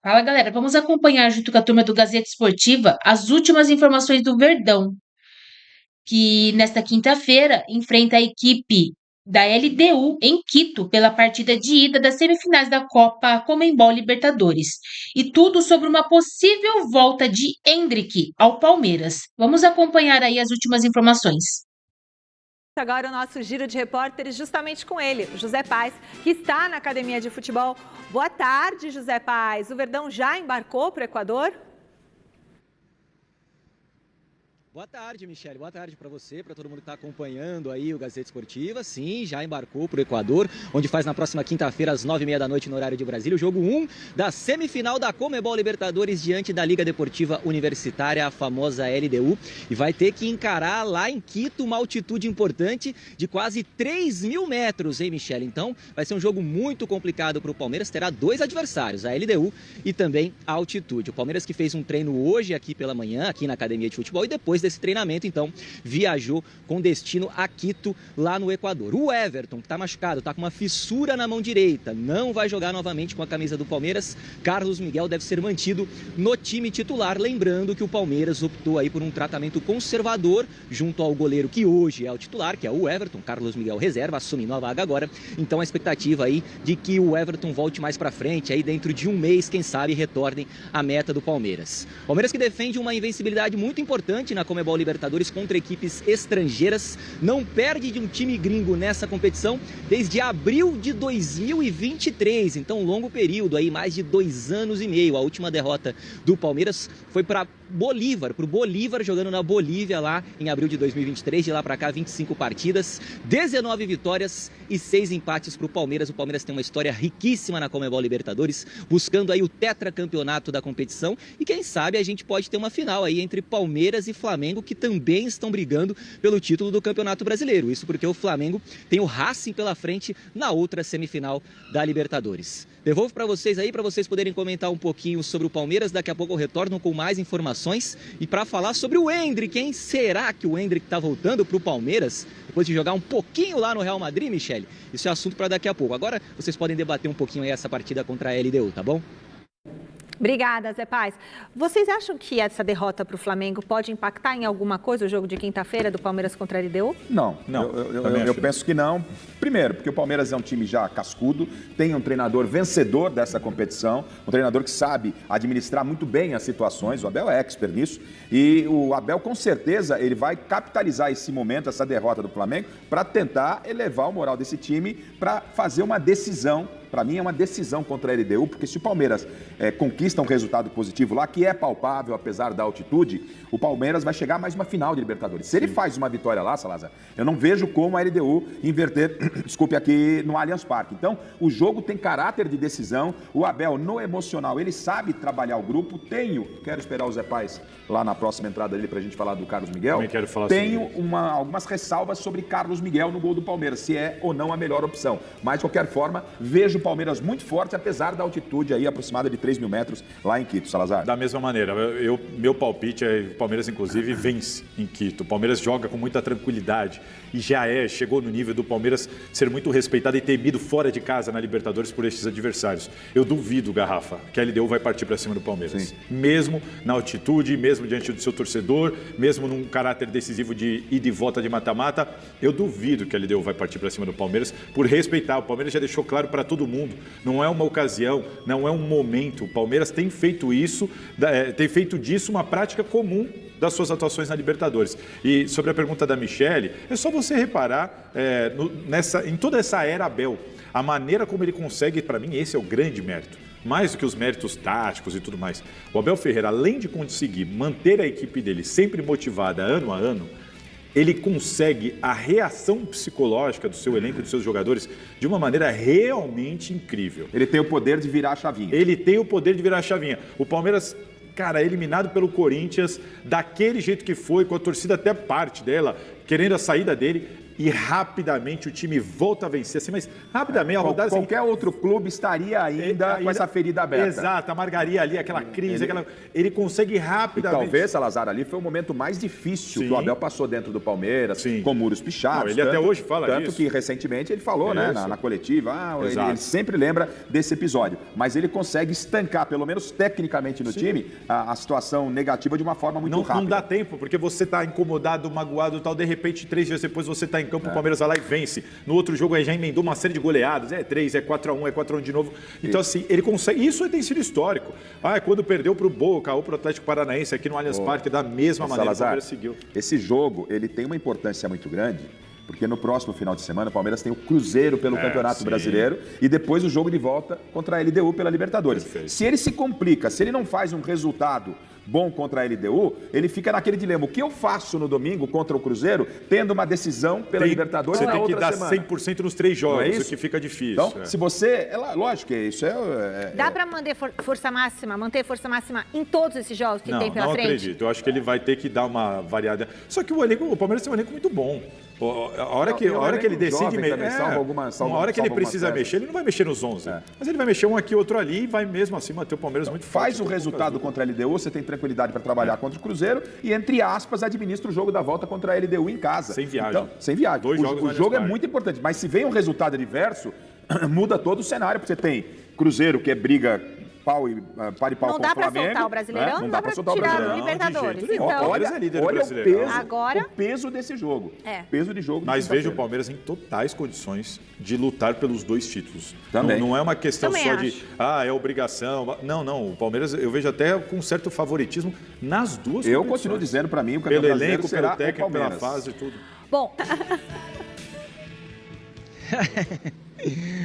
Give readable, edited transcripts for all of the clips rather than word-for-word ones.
Fala, galera. Vamos acompanhar junto com a turma do Gazeta Esportiva as últimas informações do Verdão, que nesta quinta-feira enfrenta a equipe da LDU em Quito pela partida de ida das semifinais da Copa Conmebol Libertadores. E tudo sobre uma possível volta de Endrick ao Palmeiras. Vamos acompanhar aí as últimas informações. Agora o nosso giro de repórteres justamente com ele, José Paes, que está na Academia de Futebol. Boa tarde, José Paes. O Verdão já embarcou para o Equador? Boa tarde, Michele. Boa tarde para você, para todo mundo que está acompanhando aí o Gazeta Esportiva. Sim, já embarcou para o Equador, onde faz na próxima quinta-feira, às 9h30 da noite, no horário de Brasília, o jogo 1 da semifinal da Conmebol Libertadores diante da Liga Deportiva Universitária, a famosa LDU. E vai ter que encarar lá em Quito uma altitude importante de quase 3.000 metros, hein, Michele? Então, vai ser um jogo muito complicado para o Palmeiras. Terá dois adversários, a LDU e também a altitude. O Palmeiras que fez um treino hoje aqui pela manhã, aqui na Academia de Futebol, e depois desse treinamento, então, viajou com destino a Quito, lá no Equador. O Everton, que está machucado, está com uma fissura na mão direita, não vai jogar novamente com a camisa do Palmeiras. Carlos Miguel deve ser mantido no time titular, lembrando que o Palmeiras optou aí por um tratamento conservador junto ao goleiro que hoje é o titular, que é o Everton. Carlos Miguel reserva, assumindo a vaga agora. Então a expectativa aí de que o Everton volte mais para frente, aí dentro de um mês, quem sabe, retornem à meta do Palmeiras. Palmeiras que defende uma invencibilidade muito importante na Conmebol Libertadores contra equipes estrangeiras, não perde de um time gringo nessa competição desde abril de 2023, então um longo período aí, mais de 2 anos e meio. A última derrota do Palmeiras foi para Bolívar, pro Bolívar, jogando na Bolívia lá em abril de 2023, de lá para cá 25 partidas, 19 vitórias e 6 empates pro Palmeiras. O Palmeiras tem uma história riquíssima na Conmebol Libertadores, buscando aí o tetracampeonato da competição, e quem sabe a gente pode ter uma final aí entre Palmeiras e Flamengo, que também estão brigando pelo título do Campeonato Brasileiro. Isso porque o Flamengo tem o Racing pela frente na outra semifinal da Libertadores. Devolvo para vocês aí, para vocês poderem comentar um pouquinho sobre o Palmeiras. Daqui a pouco eu retorno com mais informações e para falar sobre o Endrick, hein? Será que o Endrick está voltando para o Palmeiras depois de jogar um pouquinho lá no Real Madrid, Michele? Isso é assunto para daqui a pouco. Agora vocês podem debater um pouquinho aí essa partida contra a LDU, tá bom? Obrigada, Zé Paes. Vocês acham que essa derrota para o Flamengo pode impactar em alguma coisa o jogo de quinta-feira do Palmeiras contra a LDU? Não. Eu penso que não. Primeiro, porque o Palmeiras é um time já cascudo, tem um treinador vencedor dessa competição, um treinador que sabe administrar muito bem as situações. O Abel é expert nisso. E o Abel, com certeza, ele vai capitalizar esse momento, essa derrota do Flamengo, para tentar elevar o moral desse time, para fazer uma decisão. Para mim é uma decisão contra a LDU, porque se o Palmeiras conquista um resultado positivo lá, que é palpável apesar da altitude, o Palmeiras vai chegar a mais uma final de Libertadores. Se ele faz uma vitória lá, Salazar, eu não vejo como a LDU inverter, desculpe, aqui no Allianz Parque. Então, o jogo tem caráter de decisão, o Abel no emocional, ele sabe trabalhar o grupo. Quero esperar o Zé Paes lá na próxima entrada dele para a gente falar do Carlos Miguel. Também quero falar Tenho algumas ressalvas sobre Carlos Miguel no gol do Palmeiras, se é ou não a melhor opção. Mas, de qualquer forma, vejo o Palmeiras muito forte, apesar da altitude aí aproximada de 3.000 metros lá em Quito, Salazar. Da mesma maneira, meu palpite é que o Palmeiras, inclusive, vence em Quito. O Palmeiras joga com muita tranquilidade e chegou no nível do Palmeiras ser muito respeitado e temido fora de casa na Libertadores por estes adversários. Eu duvido, Garrafa, que a LDU vai partir para cima do Palmeiras. Sim. Mesmo na altitude, mesmo diante do seu torcedor, mesmo num caráter decisivo de ida e volta de mata-mata, eu duvido que a LDU vai partir para cima do Palmeiras por respeitar. O Palmeiras já deixou claro para todo mundo, não é uma ocasião, não é um momento. O Palmeiras tem feito disso uma prática comum das suas atuações na Libertadores. E sobre a pergunta da Michele, é só você reparar em toda essa era Abel, a maneira como ele consegue, para mim, esse é o grande mérito. Mais do que os méritos táticos e tudo mais. O Abel Ferreira, além de conseguir manter a equipe dele sempre motivada ano a ano, ele consegue a reação psicológica do seu elenco, dos seus jogadores, de uma maneira realmente incrível. Ele tem o poder de virar a chavinha. Ele tem o poder de virar a chavinha. O Palmeiras, cara, eliminado pelo Corinthians, daquele jeito que foi, com a torcida até parte dela, querendo a saída dele, e rapidamente o time volta a vencer, assim, mas rapidamente a rodada... Qualquer outro clube estaria ainda com essa ferida aberta. Exato, amargaria ali aquela crise, ele consegue rapidamente... E talvez, Salazar, ali foi o momento mais difícil que o Abel passou dentro do Palmeiras, com muros pichados. Ele até hoje fala tanto isso. Que recentemente ele falou, né, na coletiva, ele sempre lembra desse episódio, mas ele consegue estancar, pelo menos tecnicamente no time, a situação negativa de uma forma muito rápida. Não dá tempo, porque você está incomodado, magoado e tal, de repente 3 dias depois você está em campo, o Palmeiras vai lá e vence. No outro jogo aí já emendou uma série de goleadas, 3, 4-1, 4-1 de novo. Então assim, ele consegue, isso tem sido histórico. Quando perdeu para o Boca ou para o Atlético Paranaense aqui no Allianz Parque, da mesma maneira Salazar, o Palmeiras seguiu. Esse jogo, ele tem uma importância muito grande, porque no próximo final de semana o Palmeiras tem o Cruzeiro pelo Campeonato Brasileiro e depois o jogo de volta contra a LDU pela Libertadores. Perfeito. Se ele se complica, se ele não faz um resultado bom contra a LDU, ele fica naquele dilema. O que eu faço no domingo contra o Cruzeiro, tendo uma decisão pela Libertadores na outra semana? Você tem que dar 100% nos 3 jogos, é isso? O que fica difícil. Então, se você... lógico que isso Dá para manter força máxima em todos esses jogos que tem pela frente? Não acredito. Eu acho que ele vai ter que dar uma variada. Só que o Palmeiras tem um elenco muito bom. A hora que ele decide mexer, uma hora que ele precisa mexer, ele não vai mexer nos 11. Mas ele vai mexer um aqui, outro ali e vai mesmo assim manter o Palmeiras muito forte. Faz o resultado contra a LDU, você tem tranquilidade para trabalhar contra o Cruzeiro e, entre aspas, administra o jogo da volta contra a LDU em casa. Sem viagem. Então, sem viagem. 2 jogos o jogo é muito importante, mas se vem um resultado adverso, muda todo o cenário, porque você tem Cruzeiro, que é briga... par e pau não com dá o Flamengo. Para soltar o Brasileirão, não dá para tirar o Libertadores. Então, olha o peso desse jogo. Peso de jogo. Mas veja o Palmeiras em totais condições de lutar pelos 2 títulos. Também. Não é uma questão Também só acho. de, é obrigação. Não. O Palmeiras, eu vejo até com um certo favoritismo nas duas Eu competições. continuo dizendo para mim, o campeão pelo brasileiro elenco, será pelo técnico, o pela Palmeiras. fase e tudo. Bom...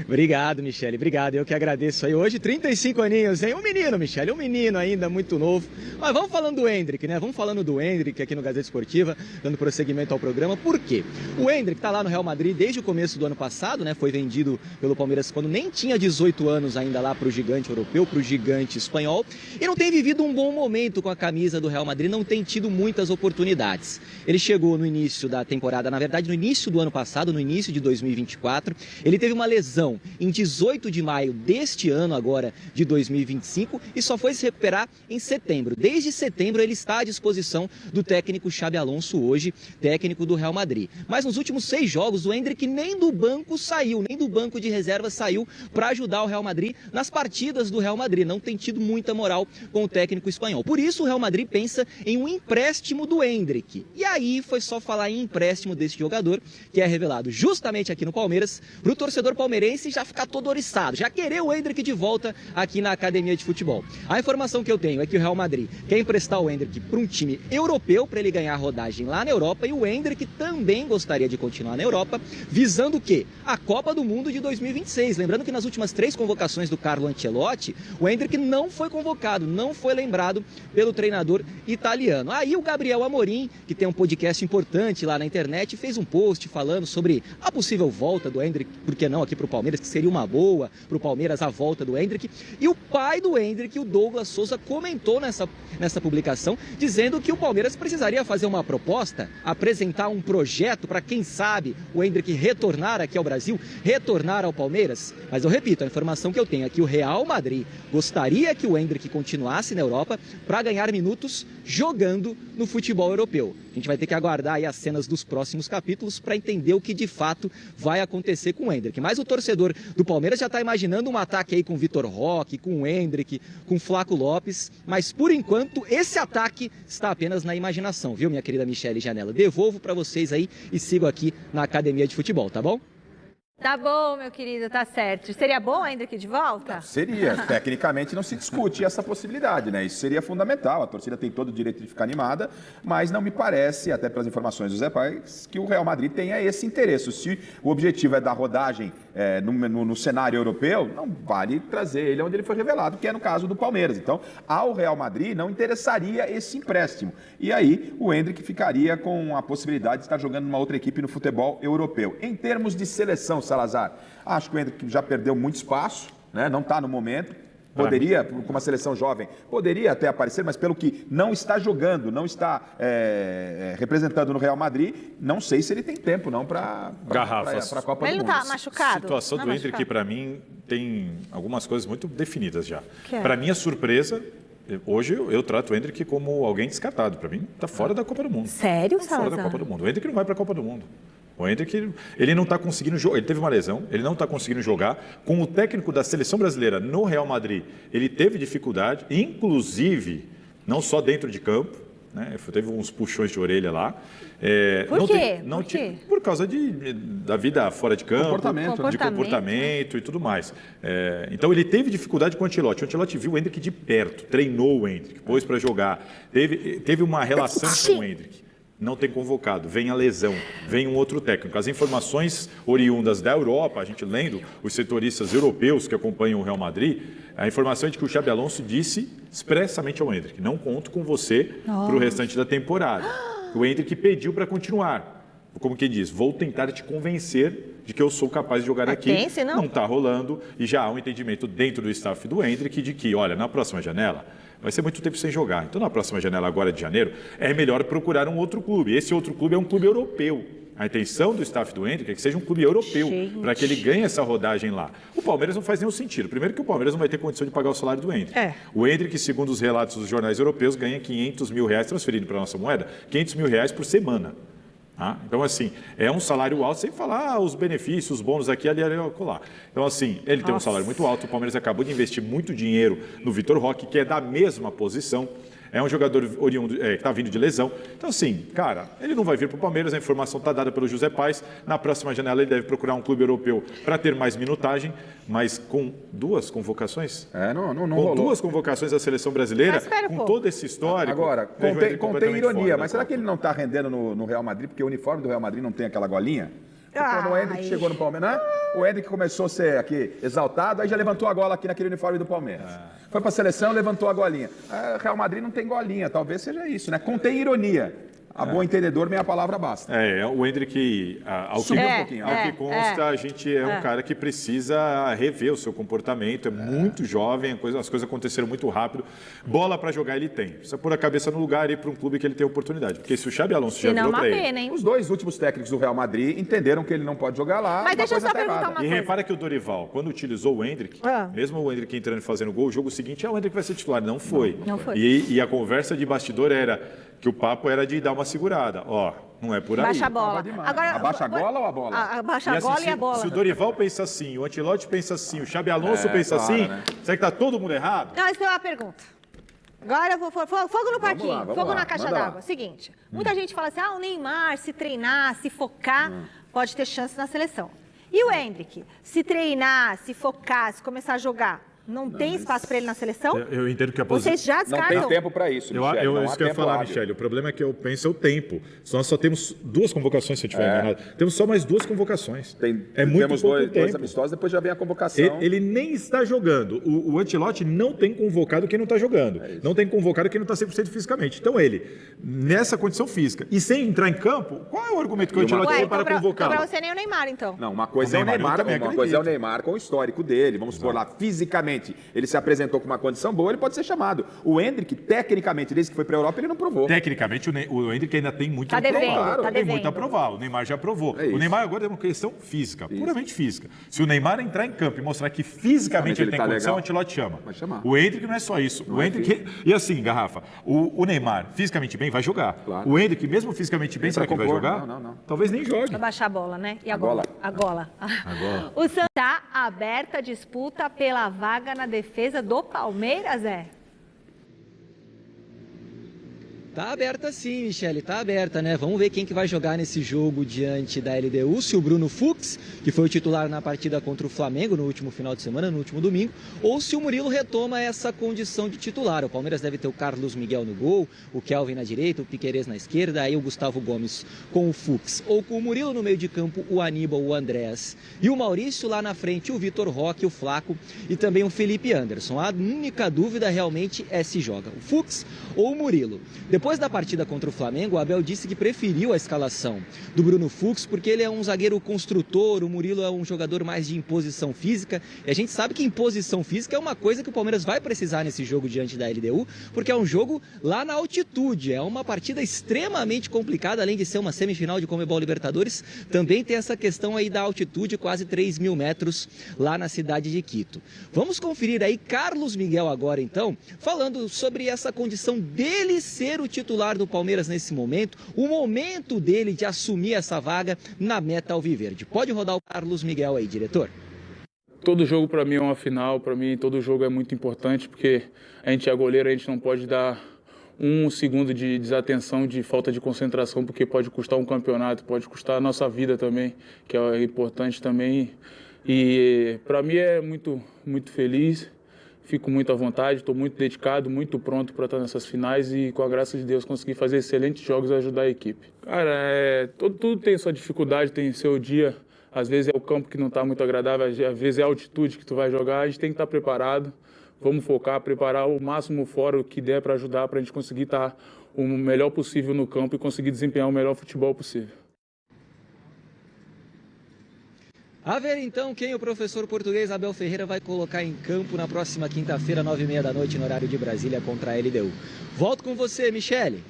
Obrigado, Michele. Obrigado. Eu que agradeço aí. Hoje, 35 aninhos, hein? Um menino, Michele. Um menino ainda, muito novo. Mas vamos falando do Endrick, né? Vamos falando do Endrick aqui no Gazeta Esportiva, dando prosseguimento ao programa. Por quê? O Endrick tá lá no Real Madrid desde o começo do ano passado, né? Foi vendido pelo Palmeiras quando nem tinha 18 anos ainda lá pro gigante europeu, pro gigante espanhol. E não tem vivido um bom momento com a camisa do Real Madrid, não tem tido muitas oportunidades. Ele chegou no início da temporada, na verdade, no início do ano passado, no início de 2024. Ele teve uma lesão em 18 de maio deste ano, agora de 2025, e só foi se recuperar em setembro. Desde setembro ele está à disposição do técnico Xabi Alonso, hoje técnico do Real Madrid. Mas nos últimos 6 jogos o Endrick nem do banco saiu, nem do banco de reserva saiu para ajudar o Real Madrid nas partidas do Real Madrid. Não tem tido muita moral com o técnico espanhol. Por isso o Real Madrid pensa em um empréstimo do Endrick. E aí foi só falar em empréstimo desse jogador, que é revelado justamente aqui no Palmeiras, para o torcedor palmeirense já ficar todo oriçado, já querer o Endrick de volta aqui na academia de futebol. A informação que eu tenho é que o Real Madrid quer emprestar o Endrick para um time europeu, para ele ganhar rodagem lá na Europa, e o Endrick também gostaria de continuar na Europa, visando o quê? A Copa do Mundo de 2026. Lembrando que nas últimas 3 convocações do Carlo Ancelotti, o Endrick não foi convocado, não foi lembrado pelo treinador italiano. Aí o Gabriel Amorim, que tem um podcast importante lá na internet, fez um post falando sobre a possível volta do Endrick, por que não aqui para o Palmeiras, que seria uma boa para o Palmeiras a volta do Endrick. E o pai do Endrick, o Douglas Souza, comentou nessa publicação, dizendo que o Palmeiras precisaria fazer uma proposta, apresentar um projeto para, quem sabe, o Endrick retornar aqui ao Brasil, retornar ao Palmeiras. Mas eu repito, a informação que eu tenho é que o Real Madrid gostaria que o Endrick continuasse na Europa para ganhar minutos jogando no futebol europeu. A gente vai ter que aguardar aí as cenas dos próximos capítulos para entender o que de fato vai acontecer com o Endrick. Mas o torcedor do Palmeiras já está imaginando um ataque aí com o Vitor Roque, com o Endrick, com o Flaco Lopes. Mas por enquanto esse ataque está apenas na imaginação, viu, minha querida Michele Janela? Devolvo para vocês aí e sigo aqui na Academia de Futebol, tá bom? Tá bom, meu querido, tá certo. Seria bom o Endrick de volta? Seria. Tecnicamente não se discute essa possibilidade, né? Isso seria fundamental. A torcida tem todo o direito de ficar animada, mas não me parece, até pelas informações do Zé Paz, que o Real Madrid tenha esse interesse. Se o objetivo é dar rodagem no cenário europeu, não vale trazer ele onde ele foi revelado, que é no caso do Palmeiras. Então, ao Real Madrid não interessaria esse empréstimo. E aí o Endrick ficaria com a possibilidade de estar jogando numa outra equipe no futebol europeu. Em termos de seleção, Salazar, acho que o Endrick já perdeu muito espaço, né? Não está no momento. Poderia, com uma seleção jovem, poderia até aparecer, mas pelo que não está jogando, não está representando no Real Madrid, não sei se ele tem tempo não para a Copa do Mundo. Ele não está machucado? A situação do Endrick, para mim, tem algumas coisas muito definidas já. Para mim, a surpresa... Hoje eu trato o Endrick como alguém descartado. Para mim, está fora da Copa do Mundo. Sério, Salazar? Fora da Copa do Mundo. O Endrick não vai para a Copa do Mundo. O Endrick, ele não está conseguindo jogar. Ele teve uma lesão, ele não está conseguindo jogar. Com o técnico da seleção brasileira no Real Madrid, ele teve dificuldade, inclusive, não só dentro de campo, né? Teve uns puxões de orelha lá. Por quê? Por causa da vida fora de campo, de comportamento e tudo mais. Então, ele teve dificuldade com o Ancelotti. O Ancelotti viu o Endrick de perto, treinou o Endrick, pôs para jogar. Teve uma relação com o Endrick. Não tem convocado, vem a lesão, vem um outro técnico. As informações oriundas da Europa, a gente lendo os setoristas europeus que acompanham o Real Madrid, a informação é de que o Xabi Alonso disse expressamente ao Endrick: não conto com você para o restante da temporada. O Endrick pediu para continuar. Como quem diz, vou tentar te convencer de que eu sou capaz de jogar aqui. Não está rolando e já há um entendimento dentro do staff do Endrick de que, olha, na próxima janela vai ser muito tempo sem jogar. Então, na próxima janela agora de janeiro, é melhor procurar um outro clube. Esse outro clube é um clube europeu. A intenção do staff do Endrick é que seja um clube europeu, para que ele ganhe essa rodagem lá. O Palmeiras não faz nenhum sentido. Primeiro que o Palmeiras não vai ter condição de pagar o salário do Endrick. O Endrick, segundo os relatos dos jornais europeus, ganha R$500 mil, transferido para a nossa moeda, R$500 mil por semana. Então, assim, é um salário alto, sem falar os benefícios, os bônus aqui, ali, lá. Então, assim, ele tem um salário muito alto. O Palmeiras acabou de investir muito dinheiro no Vitor Roque, que é da mesma posição. É um jogador oriundo, que está vindo de lesão. Então, assim, cara, ele não vai vir para o Palmeiras. A informação está dada pelo José Paes. Na próxima janela, ele deve procurar um clube europeu para ter mais minutagem, mas com 2 convocações. Não com rolou. 2 convocações da seleção brasileira, com todo esse histórico. Agora, contém ironia, mas será que ele não está rendendo no Real Madrid? Porque o uniforme do Real Madrid não tem aquela golinha? Quando o Endrick chegou no Palmeiras, né? O Endrick começou a ser aqui exaltado, aí já levantou a gola aqui naquele uniforme do Palmeiras. Foi para a seleção, levantou a golinha. O Real Madrid não tem golinha, talvez seja isso, né? Contém ironia. A bom entendedor, meia palavra basta. O Endrick, ao que consta, a gente é um cara que precisa rever o seu comportamento, é muito jovem, as coisas aconteceram muito rápido. Bola para jogar ele tem. Precisa pôr a cabeça no lugar e ir para um clube que ele tem oportunidade. Porque se o Xabi Alonso já virou para ele... Os 2 últimos técnicos do Real Madrid entenderam que ele não pode jogar lá. Mas deixa eu só perguntar uma coisa. E repara que o Dorival, quando utilizou o Endrick, mesmo o Endrick entrando e fazendo gol, o jogo seguinte, o Endrick vai ser titular. Não foi. Não foi. E a conversa de bastidor era... que o papo era de dar uma segurada. Não é por aí. Baixa a bola. Agora, abaixa a gola ou a bola? Abaixa a gola e a bola. Se o Dorival pensa assim, o Ancelotti pensa assim, o Xabi Alonso pensa assim, né? Será que está todo mundo errado? Não, isso é uma pergunta. Agora eu vou... Fogo no parquinho, fogo na caixa d'água. Seguinte, muita gente fala assim, o Neymar, se treinar, se focar, pode ter chance na seleção. E o Endrick, se treinar, se focar, se começar a jogar... Não tem espaço para ele na seleção? Eu entendo que a posição... Vocês já descartam? Não tem tempo para isso, Michele. Isso que eu ia falar, Michele. O problema é que eu penso o tempo. Nós só temos 2 convocações, se eu estiver enganado. Temos só mais 2 convocações. Temos dois amistosos, depois já vem a convocação. Ele nem está jogando. O Ancelotti não tem convocado quem não está jogando. Não tem convocado quem não está 100% fisicamente. Então ele, nessa condição física, e sem entrar em campo, qual é o argumento que o Ancelotti tem para convocá-lo? Para você nem o Neymar, então. Não, uma coisa é o Neymar com o histórico dele. Vamos supor lá, fisicamente, ele se apresentou com uma condição boa, ele pode ser chamado. O Endrick, tecnicamente, desde que foi para a Europa, ele não provou. Tecnicamente, o Endrick ainda tem muito a provar. Tem muito a provar. O Neymar já provou. O Neymar agora é uma questão física, puramente física. Se o Neymar entrar em campo e mostrar que fisicamente ele tem condição, o Ancelotti chama. Vai chamar. O Endrick não é só isso. O Endrick... E assim, Garrafa, o Neymar, fisicamente bem, vai jogar. Claro. O Endrick, mesmo fisicamente bem, será que vai jogar? Não. Talvez nem jogue. Vai baixar a bola, né? E a gola? A gola. O Santos está aberta a disputa pela vaga na defesa do Palmeiras, Tá aberta sim, Michele, tá aberta, né? Vamos ver quem que vai jogar nesse jogo diante da LDU, se o Bruno Fux, que foi o titular na partida contra o Flamengo no último final de semana, no último domingo, ou se o Murilo retoma essa condição de titular. O Palmeiras deve ter o Carlos Miguel no gol, o Kelvin na direita, o Piquerez na esquerda, aí o Gustavo Gomes com o Fux, ou com o Murilo no meio de campo, o Aníbal, o Andrés e o Maurício lá na frente, o Vitor Roque, o Flaco e também o Felipe Anderson. A única dúvida realmente é se joga o Fux ou o Murilo. Depois da partida contra o Flamengo, o Abel disse que preferiu a escalação do Bruno Fux, porque ele é um zagueiro construtor, o Murilo é um jogador mais de imposição física. E a gente sabe que imposição física é uma coisa que o Palmeiras vai precisar nesse jogo diante da LDU, porque é um jogo lá na altitude. É uma partida extremamente complicada, além de ser uma semifinal de Conmebol Libertadores, também tem essa questão aí da altitude, quase 3.000 metros lá na cidade de Quito. Vamos conferir aí Carlos Miguel agora então, falando sobre essa condição dele ser o titular do Palmeiras nesse momento, o momento dele de assumir essa vaga na meta alviverde. Pode rodar o Carlos Miguel aí, diretor. Todo jogo para mim é uma final, para mim todo jogo é muito importante, porque a gente é goleiro, a gente não pode dar um segundo de desatenção, de falta de concentração, porque pode custar um campeonato, pode custar a nossa vida também, que é importante também. E para mim é muito feliz, fico muito à vontade, estou muito dedicado, muito pronto para estar nessas finais e, com a graça de Deus, conseguir fazer excelentes jogos e ajudar a equipe. Cara, tudo tem sua dificuldade, tem seu dia. Às vezes é o campo que não está muito agradável, às vezes é a altitude que tu vai jogar, a gente tem que estar preparado. Vamos focar, preparar o máximo fora o que der para ajudar, para a gente conseguir estar o melhor possível no campo e conseguir desempenhar o melhor futebol possível. A ver então quem o professor português Abel Ferreira vai colocar em campo na próxima quinta-feira, 9h30 da noite, no horário de Brasília, contra a LDU. Volto com você, Michele.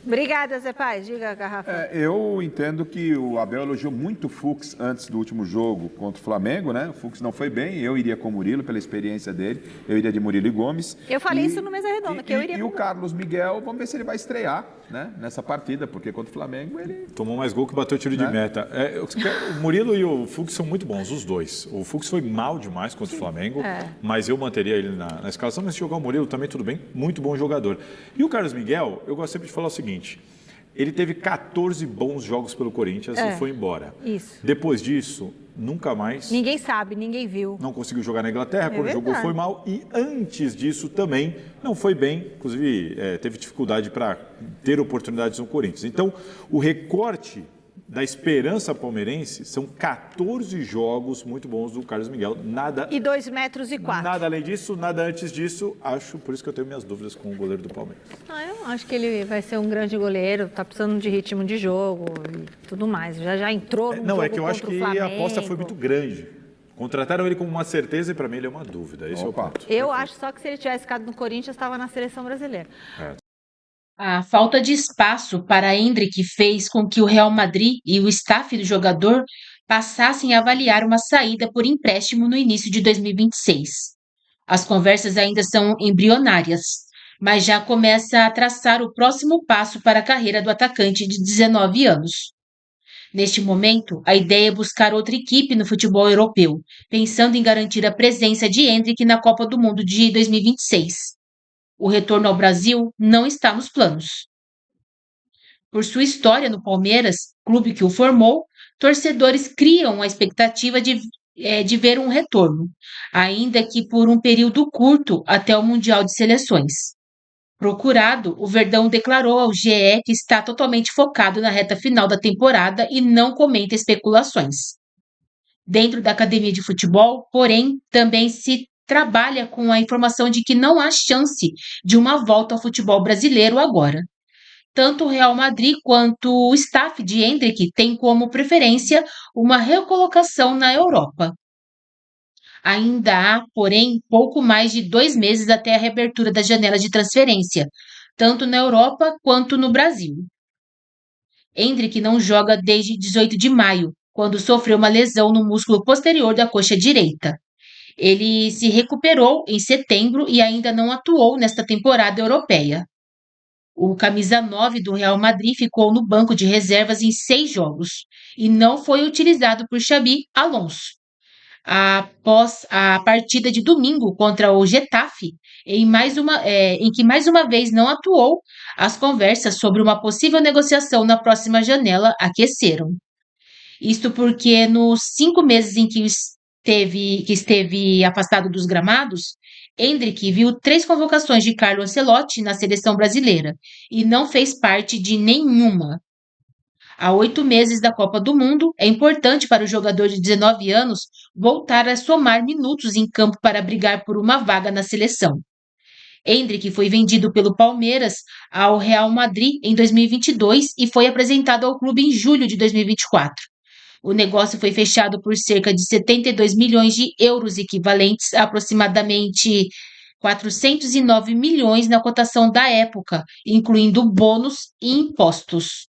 Obrigada, Zé Paz. Diga, Garrafa. Eu entendo que o Abel elogiou muito o Fux antes do último jogo contra o Flamengo, né? O Fux não foi bem, eu iria com o Murilo, pela experiência dele, eu iria de Murilo e Gomes. Eu falei isso no Mesa Redonda, que eu iria com o Carlos Miguel, vamos ver se ele vai estrear, né, nessa partida, porque contra o Flamengo ele... Tomou mais gol que bateu tiro de meta. O Murilo e o Fux são muito bons, os dois. O Fux foi mal demais contra o Flamengo, mas eu manteria ele na escalação, mas se jogar o Murilo também tudo bem, muito bom jogador. E o Carlos Miguel, eu gosto sempre de falar o seguinte: ele teve 14 bons jogos pelo Corinthians e foi embora. Isso. Depois disso, nunca mais. Ninguém sabe, ninguém viu. Não conseguiu jogar na Inglaterra, quando jogou foi mal. E antes disso também não foi bem. Inclusive, teve dificuldade para ter oportunidades no Corinthians. Então, o recorte da esperança palmeirense são 14 jogos muito bons do Carlos Miguel. Nada. E 2,4 metros. Nada além disso, nada antes disso. Acho, por isso que eu tenho minhas dúvidas com o goleiro do Palmeiras. Eu acho que ele vai ser um grande goleiro, tá precisando de ritmo de jogo e tudo mais. Já entrou no jogo é que eu acho que Flamengo. A aposta foi muito grande. Contrataram ele como uma certeza e para mim ele é uma dúvida. Esse é o ponto. Eu acho só que se ele tivesse ficado no Corinthians, estava na seleção brasileira. A falta de espaço para Endrick fez com que o Real Madrid e o staff do jogador passassem a avaliar uma saída por empréstimo no início de 2026. As conversas ainda são embrionárias, mas já começa a traçar o próximo passo para a carreira do atacante de 19 anos. Neste momento, a ideia é buscar outra equipe no futebol europeu, pensando em garantir a presença de Endrick na Copa do Mundo de 2026. O retorno ao Brasil não está nos planos. Por sua história no Palmeiras, clube que o formou, torcedores criam a expectativa de ver um retorno, ainda que por um período curto até o Mundial de Seleções. Procurado, o Verdão declarou ao GE que está totalmente focado na reta final da temporada e não comenta especulações. Dentro da academia de futebol, porém, também se trabalha com a informação de que não há chance de uma volta ao futebol brasileiro agora. Tanto o Real Madrid quanto o staff de Endrick têm como preferência uma recolocação na Europa. Ainda há, porém, pouco mais de 2 meses até a reabertura da janela de transferência, tanto na Europa quanto no Brasil. Endrick não joga desde 18 de maio, quando sofreu uma lesão no músculo posterior da coxa direita. Ele se recuperou em setembro e ainda não atuou nesta temporada europeia. O camisa 9 do Real Madrid ficou no banco de reservas em 6 jogos e não foi utilizado por Xabi Alonso. Após a partida de domingo contra o Getafe, em que mais uma vez não atuou, as conversas sobre uma possível negociação na próxima janela aqueceram. Isto porque nos 5 meses em que esteve afastado dos gramados, Endrick viu 3 convocações de Carlo Ancelotti na seleção brasileira e não fez parte de nenhuma. Há 8 meses da Copa do Mundo, é importante para o jogador de 19 anos voltar a somar minutos em campo para brigar por uma vaga na seleção. Endrick foi vendido pelo Palmeiras ao Real Madrid em 2022 e foi apresentado ao clube em julho de 2024. O negócio foi fechado por cerca de 72 milhões de euros, equivalentes a aproximadamente 409 milhões na cotação da época, incluindo bônus e impostos.